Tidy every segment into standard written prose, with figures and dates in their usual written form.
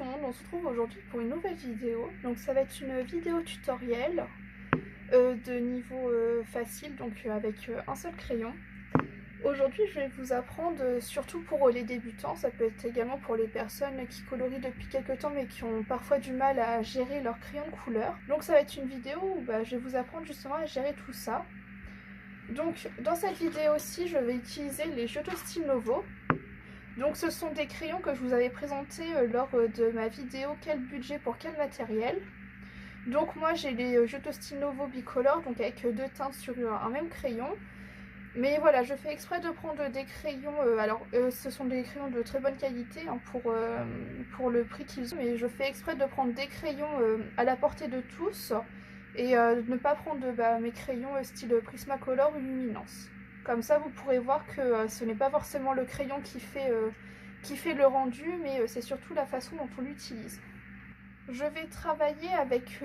le monde, on se retrouve aujourd'hui pour une nouvelle vidéo. Donc ça va être une vidéo tutoriel de niveau facile, donc avec un seul crayon. Aujourd'hui je vais vous apprendre, surtout pour les débutants, ça peut être également pour les personnes qui colorient depuis quelques temps mais qui ont parfois du mal à gérer leur crayon de couleur. Donc ça va être une vidéo où je vais vous apprendre justement à gérer tout ça. Donc dans cette vidéo aussi je vais utiliser les Giotto Stilnovo. Donc ce sont des crayons que je vous avais présentés lors de ma vidéo quel budget pour quel matériel. Donc moi j'ai les Giotto Stilnovo Bicolor, donc avec deux teintes sur un même crayon. Mais voilà, je fais exprès de prendre des crayons, ce sont des crayons de très bonne qualité hein, pour le prix qu'ils ont. Mais je fais exprès de prendre des crayons à la portée de tous et de ne pas prendre mes crayons style Prismacolor ou Luminance. Comme ça, vous pourrez voir que ce n'est pas forcément le crayon qui fait le rendu, mais c'est surtout la façon dont on l'utilise. Je vais travailler avec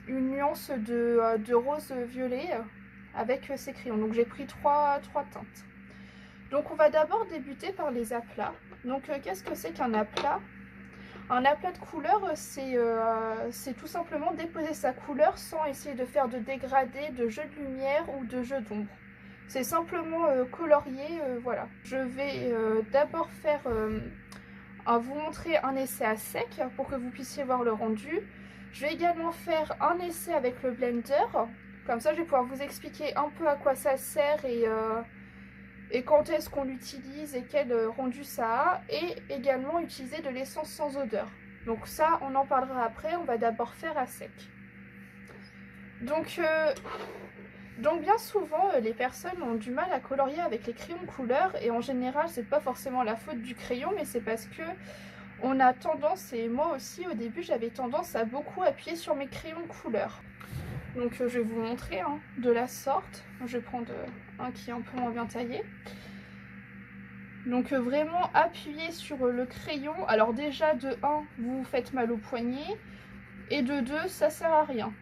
une nuance de rose-violet avec ces crayons. Donc j'ai pris trois teintes. Donc on va d'abord débuter par les aplats. Donc qu'est-ce que c'est qu'un aplat ? Un aplat de couleur, c'est tout simplement déposer sa couleur sans essayer de faire de dégradé, de jeu de lumière ou de jeu d'ombre. C'est simplement colorier, voilà. Je vais d'abord vous montrer un essai à sec pour que vous puissiez voir le rendu. Je vais également faire un essai avec le blender. Comme ça, je vais pouvoir vous expliquer un peu à quoi ça sert et quand est-ce qu'on l'utilise et quel rendu ça a. Et également utiliser de l'essence sans odeur. Donc ça, on en parlera après. On va d'abord faire à sec. Donc bien souvent, les personnes ont du mal à colorier avec les crayons de couleur et en général, c'est pas forcément la faute du crayon, mais c'est parce que on a tendance, et moi aussi au début, j'avais tendance à beaucoup appuyer sur mes crayons de couleur. Donc je vais vous montrer de la sorte. Je vais prendre un qui est un peu moins bien taillé. Donc vraiment appuyer sur le crayon. Alors déjà de 1, vous vous faites mal au poignet et de 2, ça sert à rien.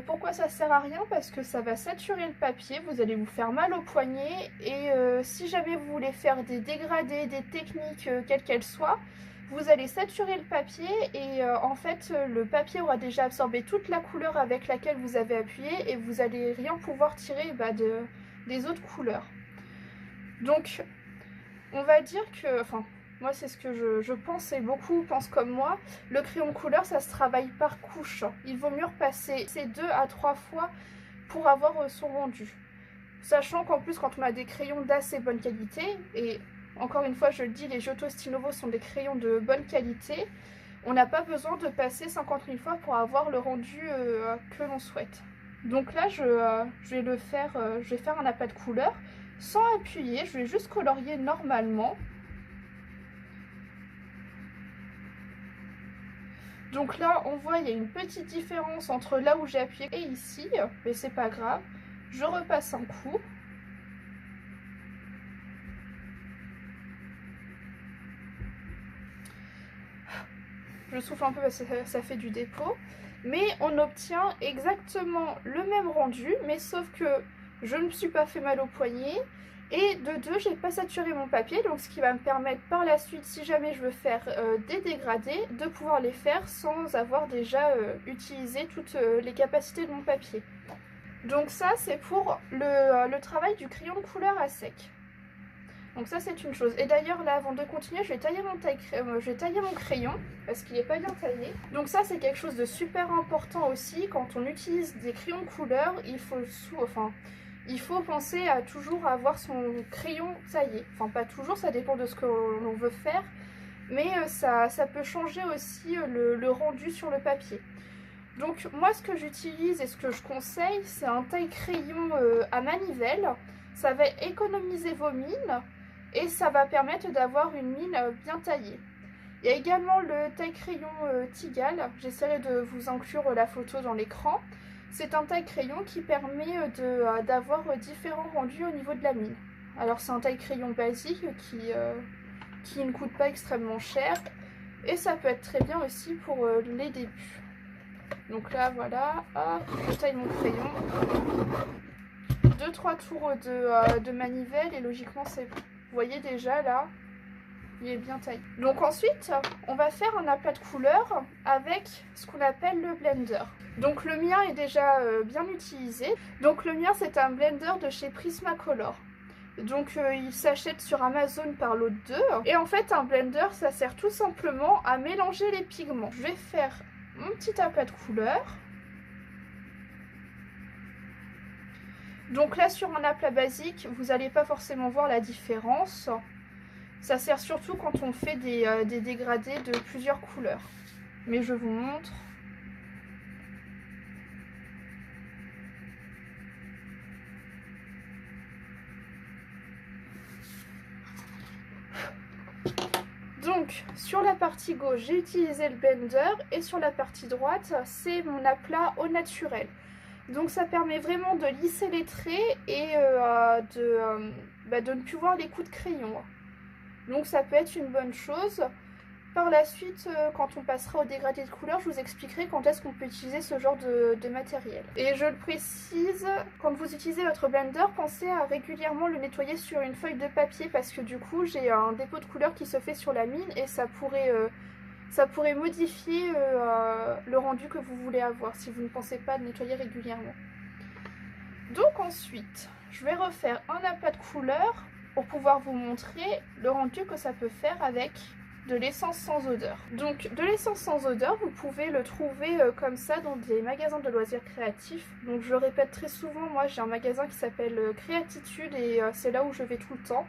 Pourquoi ça sert à rien? Parce que ça va saturer le papier, vous allez vous faire mal au poignet et si jamais vous voulez faire des dégradés, des techniques quelles qu'elles soient, vous allez saturer le papier et en fait le papier aura déjà absorbé toute la couleur avec laquelle vous avez appuyé et vous n'allez rien pouvoir tirer des autres couleurs. Donc on va dire que, moi c'est ce que je pense et beaucoup pensent comme moi, le crayon de couleur ça se travaille par couche. Il vaut mieux repasser ces 2 à 3 fois pour avoir son rendu. Sachant qu'en plus quand on a des crayons d'assez bonne qualité, et encore une fois je le dis, les Giotto Stilnovo sont des crayons de bonne qualité, on n'a pas besoin de passer 50 000 fois pour avoir le rendu que l'on souhaite. Donc là je vais faire un aplat de couleur sans appuyer, je vais juste colorier normalement. Donc là, on voit il y a une petite différence entre là où j'ai appuyé et ici, mais c'est pas grave. Je repasse un coup. Je souffle un peu parce que ça fait du dépôt. Mais on obtient exactement le même rendu, mais sauf que je ne me suis pas fait mal au poignet. Et de 2, j'ai pas saturé mon papier, donc ce qui va me permettre par la suite, si jamais je veux faire des dégradés, de pouvoir les faire sans avoir déjà utilisé toutes les capacités de mon papier. Donc ça, c'est pour le travail du crayon de couleur à sec. Donc ça, c'est une chose. Et d'ailleurs, là, avant de continuer, je vais tailler mon crayon, parce qu'il n'est pas bien taillé. Donc ça, c'est quelque chose de super important aussi. Quand on utilise des crayons de couleur, il faut penser à toujours avoir son crayon taillé. Enfin, pas toujours, ça dépend de ce que l'on veut faire. Mais ça peut changer aussi le rendu sur le papier. Donc moi, ce que j'utilise et ce que je conseille, c'est un taille-crayon à manivelle. Ça va économiser vos mines et ça va permettre d'avoir une mine bien taillée. Il y a également le taille-crayon Tigal. J'essaierai de vous inclure la photo dans l'écran. C'est un taille-crayon qui permet d'avoir différents rendus au niveau de la mine. Alors c'est un taille-crayon basique qui ne coûte pas extrêmement cher. Et ça peut être très bien aussi pour les débuts. Donc là voilà, hop, je taille mon crayon. 2-3 tours de manivelle et logiquement c'est... Vous voyez déjà là, il est bien taillé. Donc ensuite, on va faire un aplat de couleurs avec ce qu'on appelle le blender. Donc le mien est déjà bien utilisé. Donc le mien, c'est un blender de chez Prismacolor. Donc il s'achète sur Amazon par lot de 2. Et en fait, un blender, ça sert tout simplement à mélanger les pigments. Je vais faire mon petit aplat de couleurs. Donc là, sur un aplat basique, vous n'allez pas forcément voir la différence. Ça sert surtout quand on fait des dégradés de plusieurs couleurs. Mais je vous montre. Donc, sur la partie gauche, j'ai utilisé le blender et sur la partie droite, c'est mon aplat au naturel. Donc ça permet vraiment de lisser les traits et de ne plus voir les coups de crayon. Donc ça peut être une bonne chose. Par la suite, quand on passera au dégradé de couleurs, je vous expliquerai quand est-ce qu'on peut utiliser ce genre de matériel. Et je le précise, quand vous utilisez votre blender, pensez à régulièrement le nettoyer sur une feuille de papier parce que du coup, j'ai un dépôt de couleur qui se fait sur la mine et ça pourrait modifier le rendu que vous voulez avoir si vous ne pensez pas le nettoyer régulièrement. Donc ensuite, je vais refaire un aplat de couleurs pour pouvoir vous montrer le rendu que ça peut faire avec de l'essence sans odeur. Donc de l'essence sans odeur, vous pouvez le trouver comme ça dans des magasins de loisirs créatifs. Donc je le répète très souvent, moi j'ai un magasin qui s'appelle Créatitude et c'est là où je vais tout le temps.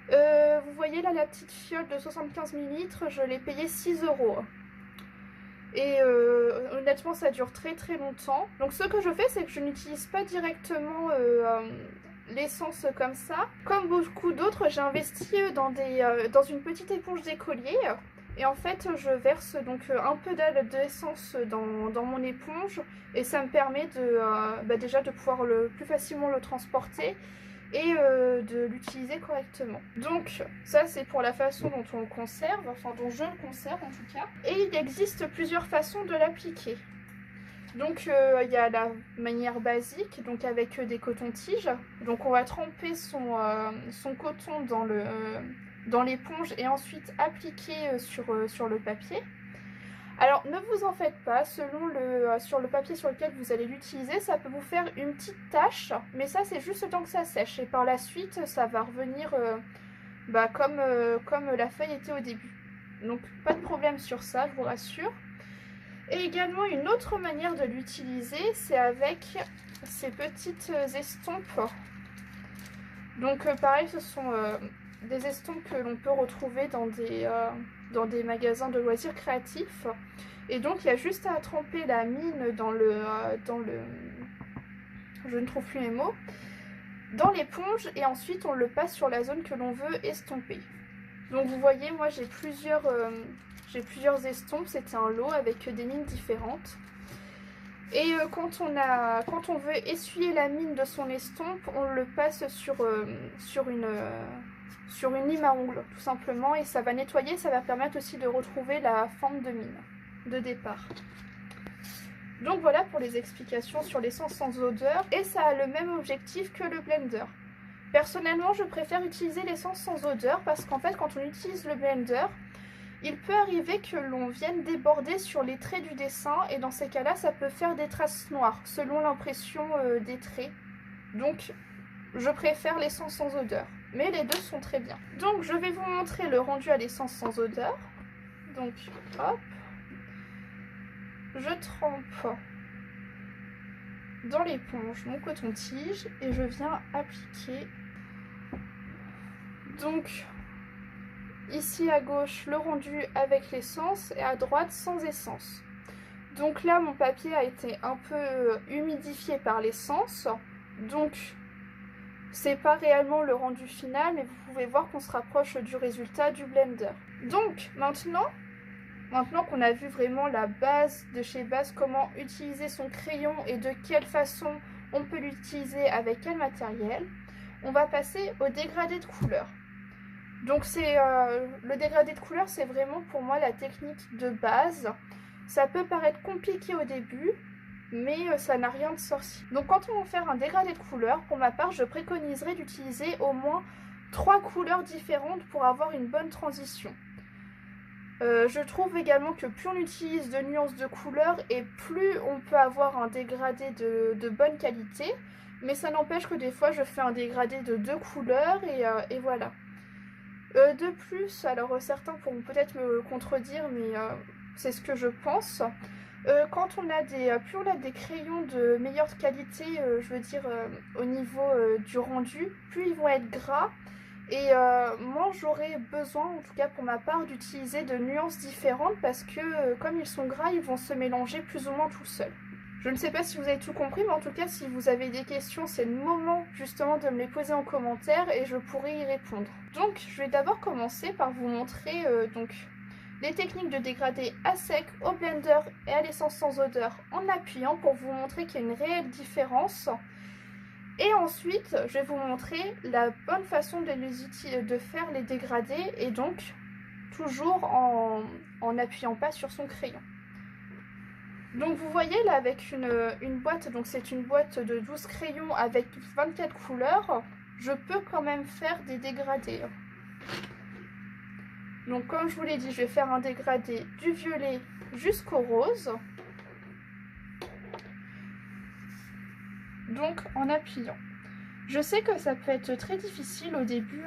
Vous voyez là la petite fiole de 75 ml, je l'ai payée 6 €. Et honnêtement ça dure très longtemps. Donc ce que je fais, c'est que je n'utilise pas directement l'essence comme ça. Comme beaucoup d'autres, j'ai investi dans une petite éponge d'écolier. Et en fait, je verse donc un peu d'essence dans mon éponge. Et ça me permet déjà de pouvoir plus facilement le transporter et de l'utiliser correctement. Donc ça, c'est pour la façon dont on le conserve, enfin dont je le conserve en tout cas. Et il existe plusieurs façons de l'appliquer. Donc il y a la manière basique, donc avec des cotons-tiges. Donc on va tremper son coton dans l'éponge et ensuite appliquer sur le papier. Alors ne vous en faites pas, sur le papier sur lequel vous allez l'utiliser, ça peut vous faire une petite tache, mais ça c'est juste le temps que ça sèche et par la suite ça va revenir comme la feuille était au début. Donc pas de problème sur ça, je vous rassure. Et également une autre manière de l'utiliser, c'est avec ces petites estampes. Donc pareil, ce sont des estampes que l'on peut retrouver dans des magasins de loisirs créatifs. Et donc il y a juste à tremper la mine dans le je ne trouve plus les mots, dans l'éponge et ensuite on le passe sur la zone que l'on veut estomper. Donc vous voyez, moi j'ai plusieurs estampes, c'était un lot avec des mines différentes. Et quand on veut essuyer la mine de son estompe, on le passe sur une lime à ongles tout simplement et ça va nettoyer, ça va permettre aussi de retrouver la forme de mine de départ. Donc voilà pour les explications sur l'essence sans odeur et ça a le même objectif que le blender. Personnellement, je préfère utiliser l'essence sans odeur parce qu'en fait, quand on utilise le blender, il peut arriver que l'on vienne déborder sur les traits du dessin et dans ces cas-là, ça peut faire des traces noires selon l'impression des traits. Donc, je préfère l'essence sans odeur, mais les deux sont très bien. Donc, je vais vous montrer le rendu à l'essence sans odeur. Donc, hop, je trempe dans l'éponge mon coton-tige et je viens appliquer. Donc ici à gauche le rendu avec l'essence et à droite sans essence. Donc là mon papier a été un peu humidifié par l'essence, donc c'est pas réellement le rendu final, mais vous pouvez voir qu'on se rapproche du résultat du blender. Donc maintenant qu'on a vu vraiment la base de chez Base, comment utiliser son crayon et de quelle façon on peut l'utiliser avec quel matériel, on va passer au dégradé de couleurs. Donc le dégradé de couleurs, c'est vraiment pour moi la technique de base. Ça peut paraître compliqué au début, mais ça n'a rien de sorcier. Donc quand on va faire un dégradé de couleurs, pour ma part, je préconiserais d'utiliser au moins 3 couleurs différentes pour avoir une bonne transition. Je trouve également que plus on utilise de nuances de couleurs et plus on peut avoir un dégradé de bonne qualité. Mais ça n'empêche que des fois je fais un dégradé de 2 couleurs et voilà. De plus, alors certains pourront peut-être me contredire, mais c'est ce que je pense. Quand on a plus on a des crayons de meilleure qualité, je veux dire au niveau du rendu, plus ils vont être gras. Et moi j'aurais besoin, en tout cas pour ma part, d'utiliser de nuances différentes parce que comme ils sont gras, ils vont se mélanger plus ou moins tout seuls. Je ne sais pas si vous avez tout compris, mais en tout cas si vous avez des questions, c'est le moment justement de me les poser en commentaire et je pourrai y répondre. Donc je vais d'abord commencer par vous montrer les techniques de dégradé à sec, au blender et à l'essence sans odeur en appuyant pour vous montrer qu'il y a une réelle différence. Et ensuite, je vais vous montrer la bonne façon de faire les dégradés et donc toujours en n'appuyant pas sur son crayon. Donc vous voyez là avec une boîte, donc c'est une boîte de 12 crayons avec 24 couleurs, je peux quand même faire des dégradés. Donc comme je vous l'ai dit, je vais faire un dégradé du violet jusqu'au rose. Donc en appuyant. Je sais que ça peut être très difficile au début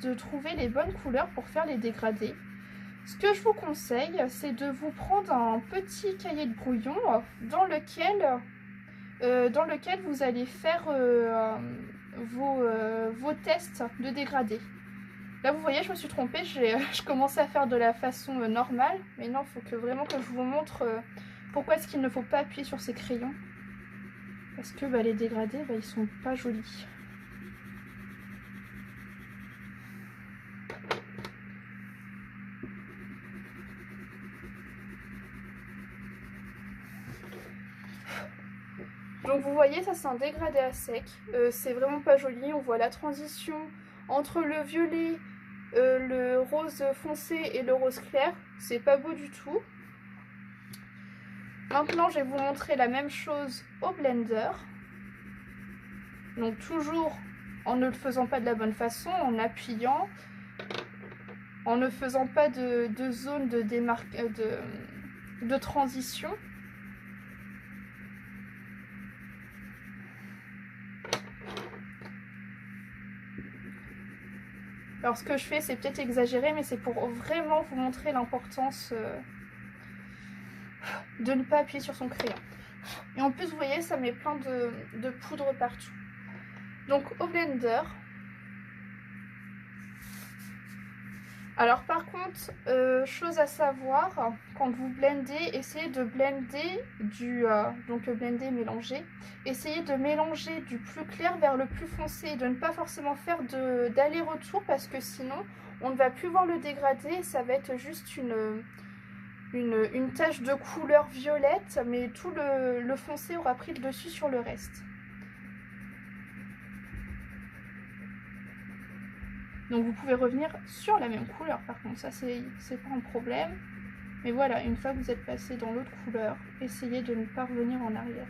de trouver les bonnes couleurs pour faire les dégradés. Ce que je vous conseille, c'est de vous prendre un petit cahier de brouillon dans lequel vous allez faire vos tests de dégradés. Là vous voyez, je me suis trompée, je commençais à faire de la façon normale, mais non, il faut vraiment que je vous montre pourquoi est-ce qu'il ne faut pas appuyer sur ces crayons. Parce que les dégradés, ils sont pas jolis. Donc vous voyez, ça c'est un dégradé à sec. C'est vraiment pas joli. On voit la transition entre le violet, le rose foncé et le rose clair. C'est pas beau du tout. Maintenant, je vais vous montrer la même chose au blender. Donc toujours en ne le faisant pas de la bonne façon, en appuyant, en ne faisant pas de zone de transition. Alors ce que je fais, c'est peut-être exagéré, mais c'est pour vraiment vous montrer l'importance de ne pas appuyer sur son crayon. Et en plus, vous voyez, ça met plein de poudre partout. Donc au blender. Alors par contre, chose à savoir, quand vous blendez, essayez de blender blender, mélanger. Essayez de mélanger du plus clair vers le plus foncé, de ne pas forcément faire d'aller-retour parce que sinon on ne va plus voir le dégradé et ça va être juste une tache de couleur violette, mais tout le foncé aura pris le dessus sur le reste. Donc vous pouvez revenir sur la même couleur par contre, ça c'est pas un problème. Mais voilà, une fois que vous êtes passé dans l'autre couleur, essayez de ne pas revenir en arrière.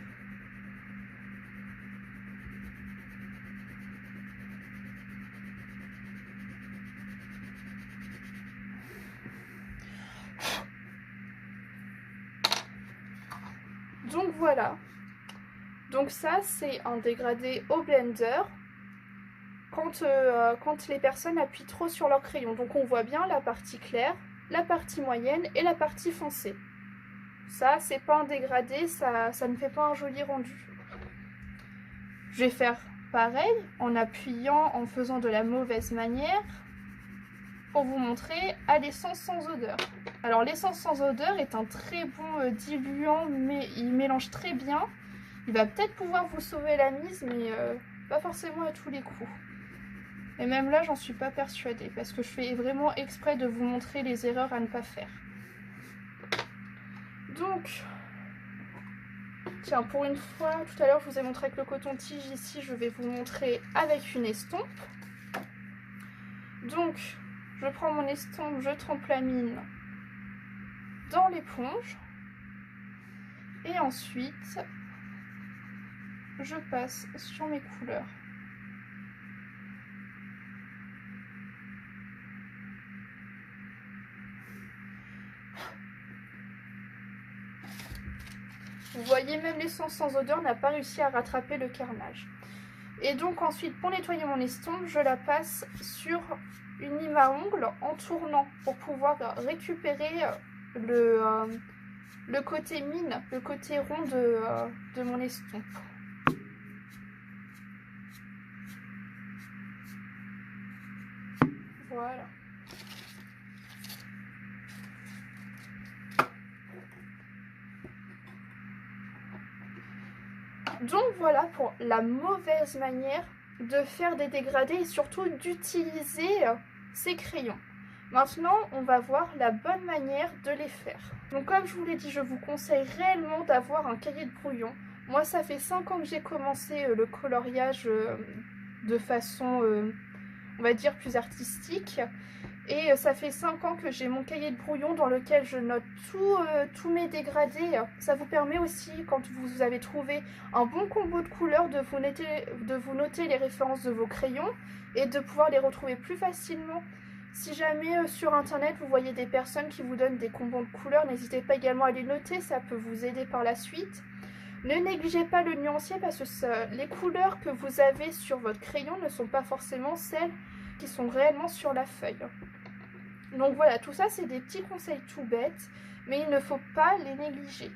Donc voilà. Donc ça c'est un dégradé au blender. Quand les personnes appuient trop sur leur crayon. Donc on voit bien la partie claire, la partie moyenne et la partie foncée. Ça, c'est pas un dégradé, ça ne fait pas un joli rendu. Je vais faire pareil en appuyant, en faisant de la mauvaise manière pour vous montrer à l'essence sans odeur. Alors l'essence sans odeur est un très bon diluant, mais il mélange très bien. Il va peut-être pouvoir vous sauver la mise, mais pas forcément à tous les coups. Et même là, j'en suis pas persuadée, parce que je fais vraiment exprès de vous montrer les erreurs à ne pas faire. Donc, tiens, pour une fois, tout à l'heure, je vous ai montré avec le coton-tige. Ici, je vais vous montrer avec une estompe. Donc, je prends mon estompe, je trempe la mine dans l'éponge. Et ensuite, je passe sur mes couleurs. Vous voyez, même l'essence sans odeur n'a pas réussi à rattraper le carnage. Et donc ensuite, pour nettoyer mon estompe, je la passe sur une lime à ongles en tournant pour pouvoir récupérer le côté mine, le côté rond de mon estompe. Voilà. Donc voilà pour la mauvaise manière de faire des dégradés et surtout d'utiliser ces crayons. Maintenant, on va voir la bonne manière de les faire. Donc comme je vous l'ai dit, je vous conseille réellement d'avoir un cahier de brouillon. Moi, ça fait 5 ans que j'ai commencé le coloriage de façon, on va dire, plus artistique. Et ça fait 5 ans que j'ai mon cahier de brouillon dans lequel je note tous mes dégradés. Ça vous permet aussi, quand vous avez trouvé un bon combo de couleurs, de vous noter les références de vos crayons et de pouvoir les retrouver plus facilement. Si jamais sur internet vous voyez des personnes qui vous donnent des combos de couleurs, n'hésitez pas également à les noter, ça peut vous aider par la suite. Ne négligez pas le nuancier parce que les couleurs que vous avez sur votre crayon ne sont pas forcément celles qui sont réellement sur la feuille. Donc voilà, tout ça c'est des petits conseils tout bêtes, mais il ne faut pas les négliger.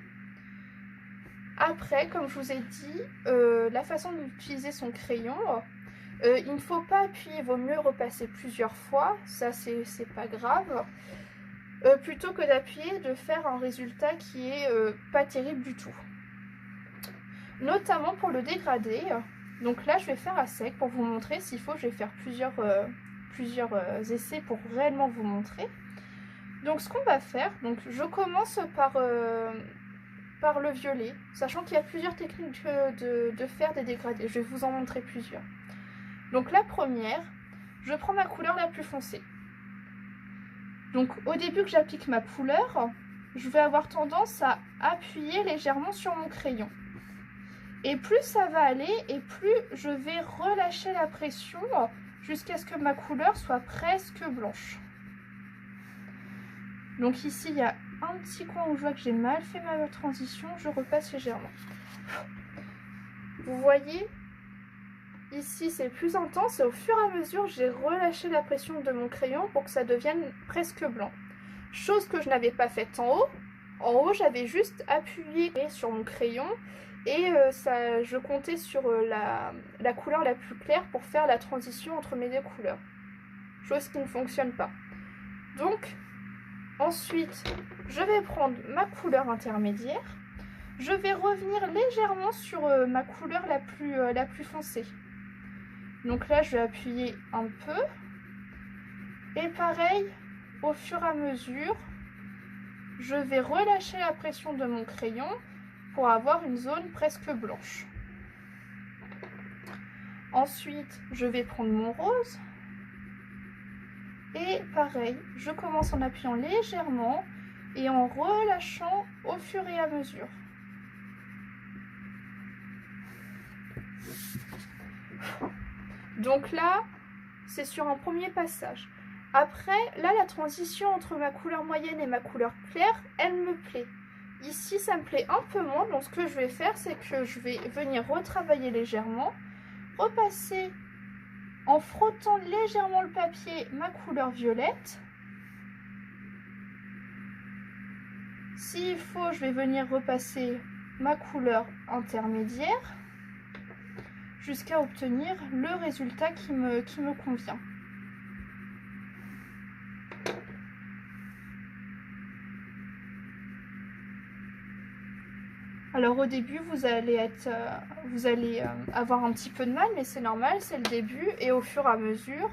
Après, comme je vous ai dit, la façon d'utiliser son crayon, il ne faut pas appuyer, il vaut mieux repasser plusieurs fois, ça c'est pas grave. Plutôt que d'appuyer, de faire un résultat qui est pas terrible du tout. Notamment pour le dégradé. Donc là je vais faire à sec pour vous montrer. S'il faut, je vais faire plusieurs essais pour réellement vous montrer. Donc ce qu'on va faire, donc je commence par le violet, sachant qu'il y a plusieurs techniques de faire des dégradés. Je vais vous en montrer plusieurs. Donc la première, je prends ma couleur la plus foncée. Donc au début que j'applique ma couleur, je vais avoir tendance à appuyer légèrement sur mon crayon. Et plus ça va aller, et plus je vais relâcher la pression jusqu'à ce que ma couleur soit presque blanche. Donc ici, il y a un petit coin où je vois que j'ai mal fait ma transition, je repasse légèrement. Vous voyez, ici c'est plus intense et au fur et à mesure, j'ai relâché la pression de mon crayon pour que ça devienne presque blanc. Chose que je n'avais pas faite en haut. En haut, j'avais juste appuyé sur mon crayon et je comptais sur la couleur la plus claire pour faire la transition entre mes deux couleurs. Chose qui ne fonctionne pas. Donc, ensuite, je vais prendre ma couleur intermédiaire. Je vais revenir légèrement sur ma couleur la plus foncée. Donc là, je vais appuyer un peu. Et pareil, au fur et à mesure, je vais relâcher la pression de mon crayon pour avoir une zone presque blanche. Ensuite, je vais prendre mon rose. Et pareil, je commence en appuyant légèrement et en relâchant au fur et à mesure. Donc là, c'est sur un premier passage. Après, là, la transition entre ma couleur moyenne et ma couleur claire, elle me plaît. Ici, ça me plaît un peu moins. Donc, ce que je vais faire, c'est que je vais venir retravailler légèrement, repasser en frottant légèrement le papier ma couleur violette. S'il faut, je vais venir repasser ma couleur intermédiaire jusqu'à obtenir le résultat qui me convient. Alors au début, vous allez avoir un petit peu de mal, mais c'est normal, c'est le début. Et au fur et à mesure,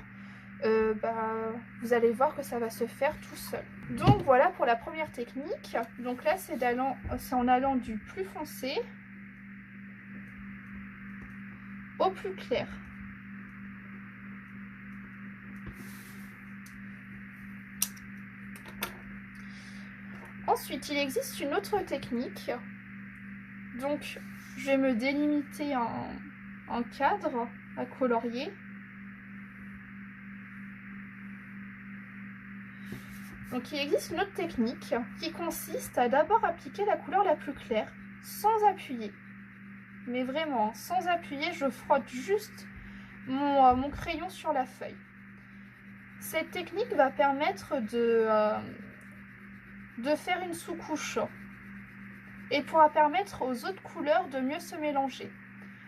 vous allez voir que ça va se faire tout seul. Donc voilà pour la première technique. Donc là, c'est en allant du plus foncé au plus clair. Ensuite, il existe une autre technique. Donc, je vais me délimiter un cadre à colorier. Donc, il existe une autre technique qui consiste à d'abord appliquer la couleur la plus claire. sans appuyer. Mais vraiment, sans appuyer, je frotte juste mon crayon sur la feuille. Cette technique va permettre de faire une sous-couche et pourra permettre aux autres couleurs de mieux se mélanger.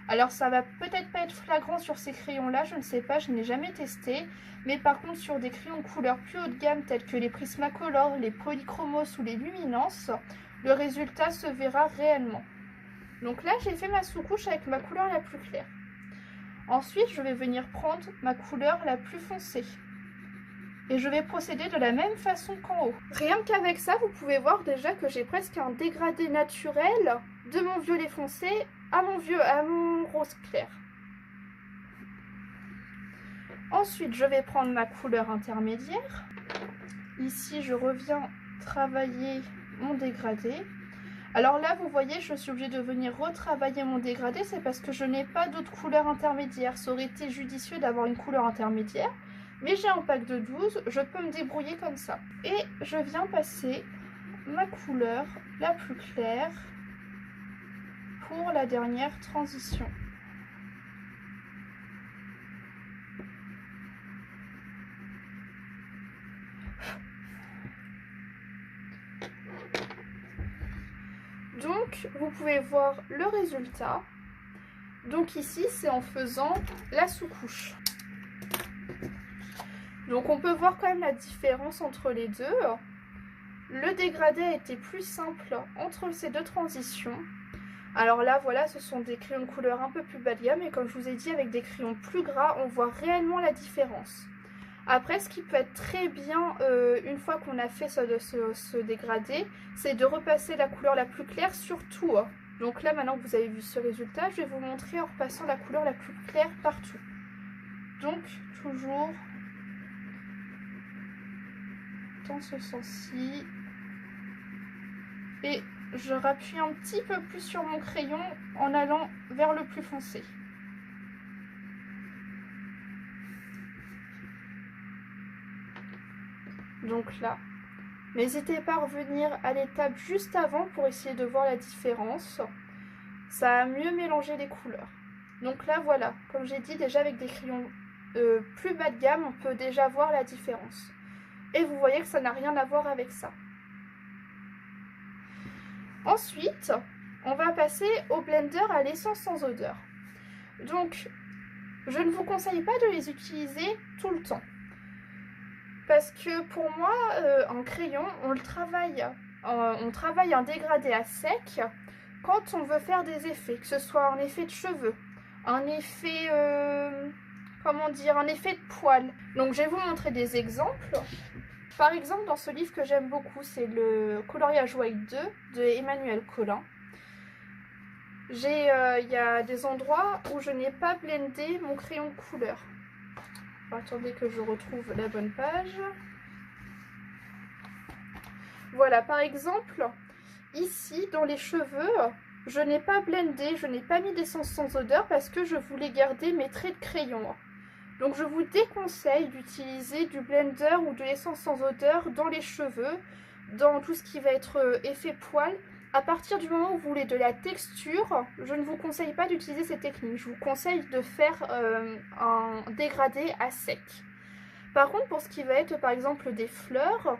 Alors ça va peut-être pas être flagrant sur ces crayons là, je ne sais pas, je n'ai jamais testé, mais par contre sur des crayons de couleur plus haut de gamme tels que les Prismacolor, les Polychromos ou les Luminance, le résultat se verra réellement. Donc là j'ai fait ma sous-couche avec ma couleur la plus claire. Ensuite je vais venir prendre ma couleur la plus foncée. Et je vais procéder de la même façon qu'en haut. Rien qu'avec ça, vous pouvez voir déjà que j'ai presque un dégradé naturel de mon violet foncé à mon rose clair. Ensuite, je vais prendre ma couleur intermédiaire. Ici, je reviens travailler mon dégradé. Alors là, vous voyez, je suis obligée de venir retravailler mon dégradé. C'est parce que je n'ai pas d'autre couleur intermédiaire. Ça aurait été judicieux d'avoir une couleur intermédiaire. Mais j'ai un pack de 12, je peux me débrouiller comme ça. Et je viens passer ma couleur la plus claire pour la dernière transition. Donc, vous pouvez voir le résultat. Donc ici, c'est en faisant la sous-couche. Donc on peut voir quand même la différence entre les deux. Le dégradé a été plus simple entre ces deux transitions. Alors là, voilà, ce sont des crayons de couleur un peu plus bas de gamme. Et comme je vous ai dit, avec des crayons plus gras, on voit réellement la différence. Après, ce qui peut être très bien, une fois qu'on a fait ce dégradé, c'est de repasser la couleur la plus claire sur tout. Donc là, maintenant que vous avez vu ce résultat, je vais vous montrer en repassant la couleur la plus claire partout. Donc, toujours dans ce sens-ci. Et je rappuie un petit peu plus sur mon crayon en allant vers le plus foncé. Donc là, n'hésitez pas à revenir à l'étape juste avant pour essayer de voir la différence. Ça a mieux mélangé les couleurs. Donc là, voilà, comme j'ai dit, déjà avec des crayons plus bas de gamme, on peut déjà voir la différence. Et vous voyez que ça n'a rien à voir avec ça. Ensuite, on va passer au blender à l'essence sans odeur. Donc, je ne vous conseille pas de les utiliser tout le temps. Parce que pour moi, un crayon, on travaille un dégradé à sec quand on veut faire des effets. Que ce soit un effet de cheveux, un effet, comment dire, un effet de poil. Donc, je vais vous montrer des exemples. Par exemple, dans ce livre que j'aime beaucoup, c'est le Coloriage White 2 de Emmanuel Collin. Il y a des endroits où je n'ai pas blendé mon crayon de couleur. Attendez que je retrouve la bonne page. Voilà, par exemple, ici, dans les cheveux, je n'ai pas blendé, je n'ai pas mis d'essence sans odeur parce que je voulais garder mes traits de crayon. Donc je vous déconseille d'utiliser du blender ou de l'essence sans odeur dans les cheveux, dans tout ce qui va être effet poil. À partir du moment où vous voulez de la texture, je ne vous conseille pas d'utiliser cette technique. Je vous conseille de faire un dégradé à sec. Par contre, pour ce qui va être par exemple des fleurs,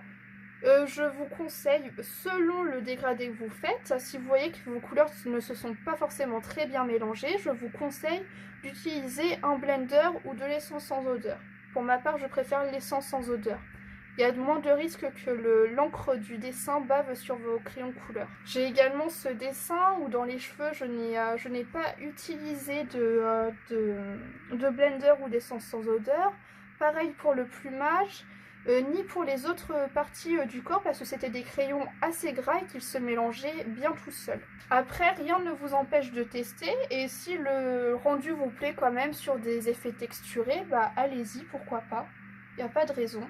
je vous conseille, selon le dégradé que vous faites, si vous voyez que vos couleurs ne se sont pas forcément très bien mélangées, je vous conseille d'utiliser un blender ou de l'essence sans odeur. Pour ma part, je préfère l'essence sans odeur. Il y a moins de risques que l'encre du dessin bave sur vos crayons de couleur. J'ai également ce dessin où dans les cheveux, je n'ai pas utilisé de blender ou d'essence sans odeur. Pareil pour le plumage. Ni pour les autres parties du corps parce que c'était des crayons assez gras et qu'ils se mélangeaient bien tout seuls. Après, rien ne vous empêche de tester et si le rendu vous plaît quand même sur des effets texturés, bah allez-y, pourquoi pas, il n'y a pas de raison.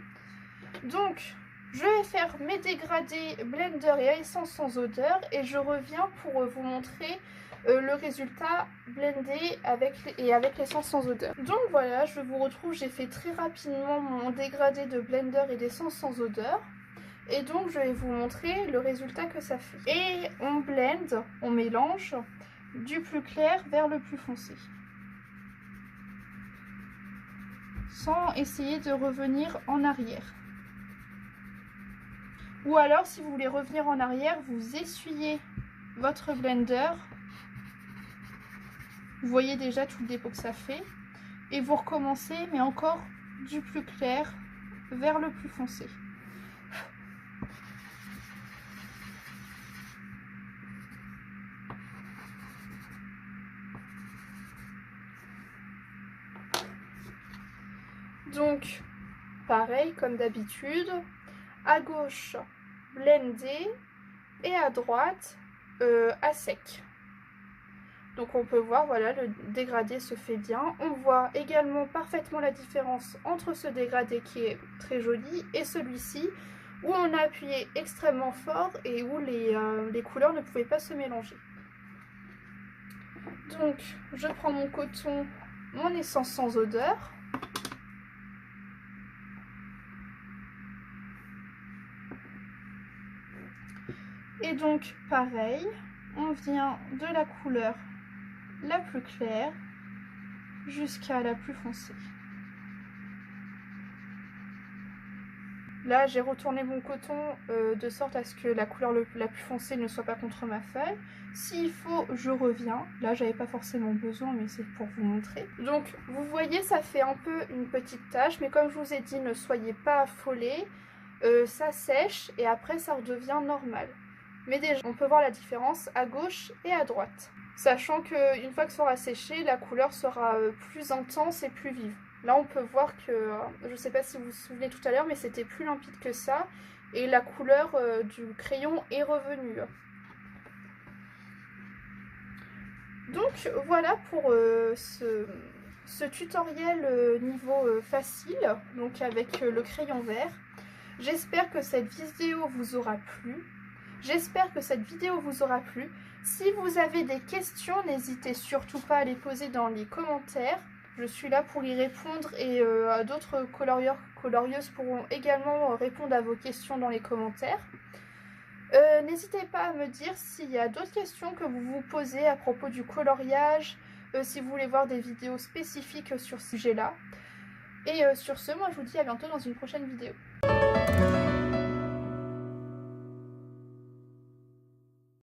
Donc, je vais faire mes dégradés blender et essence sans odeur et je reviens pour vous montrer le résultat blendé avec l'essence sans odeur. Donc voilà, je vous retrouve, j'ai fait très rapidement mon dégradé de blender et d'essence sans odeur. Et donc je vais vous montrer le résultat que ça fait. Et on blende, on mélange du plus clair vers le plus foncé. Sans essayer de revenir en arrière. Ou alors si vous voulez revenir en arrière, vous essuyez votre blender. Vous voyez déjà tout le dépôt que ça fait. Et vous recommencez, mais encore du plus clair vers le plus foncé. Donc, pareil comme d'habitude, à gauche, blender et à droite, à sec. Donc on peut voir, voilà, le dégradé se fait bien. On voit également parfaitement la différence entre ce dégradé qui est très joli et celui-ci où on a appuyé extrêmement fort et où les couleurs ne pouvaient pas se mélanger. Donc je prends mon coton, mon essence sans odeur. Et donc pareil, on vient de la couleur la plus claire jusqu'à la plus foncée. Là j'ai retourné mon coton de sorte à ce que la couleur la plus foncée ne soit pas contre ma feuille. S'il faut, je reviens. Là j'avais pas forcément besoin, mais c'est pour vous montrer. Donc vous voyez, ça fait un peu une petite tache, mais comme je vous ai dit, ne soyez pas affolés. Ça sèche et après ça redevient normal. Mais déjà on peut voir la différence à gauche et à droite. Sachant qu'une fois que ça aura séché, la couleur sera plus intense et plus vive. Là on peut voir que, je ne sais pas si vous vous souvenez tout à l'heure, mais c'était plus limpide que ça. Et la couleur du crayon est revenue. Donc voilà pour ce tutoriel niveau facile, donc avec le crayon vert. J'espère que cette vidéo vous aura plu. Si vous avez des questions, n'hésitez surtout pas à les poser dans les commentaires. Je suis là pour y répondre et d'autres colorieuses pourront également répondre à vos questions dans les commentaires. N'hésitez pas à me dire s'il y a d'autres questions que vous vous posez à propos du coloriage, si vous voulez voir des vidéos spécifiques sur ce sujet-là. Et sur ce, moi je vous dis à bientôt dans une prochaine vidéo.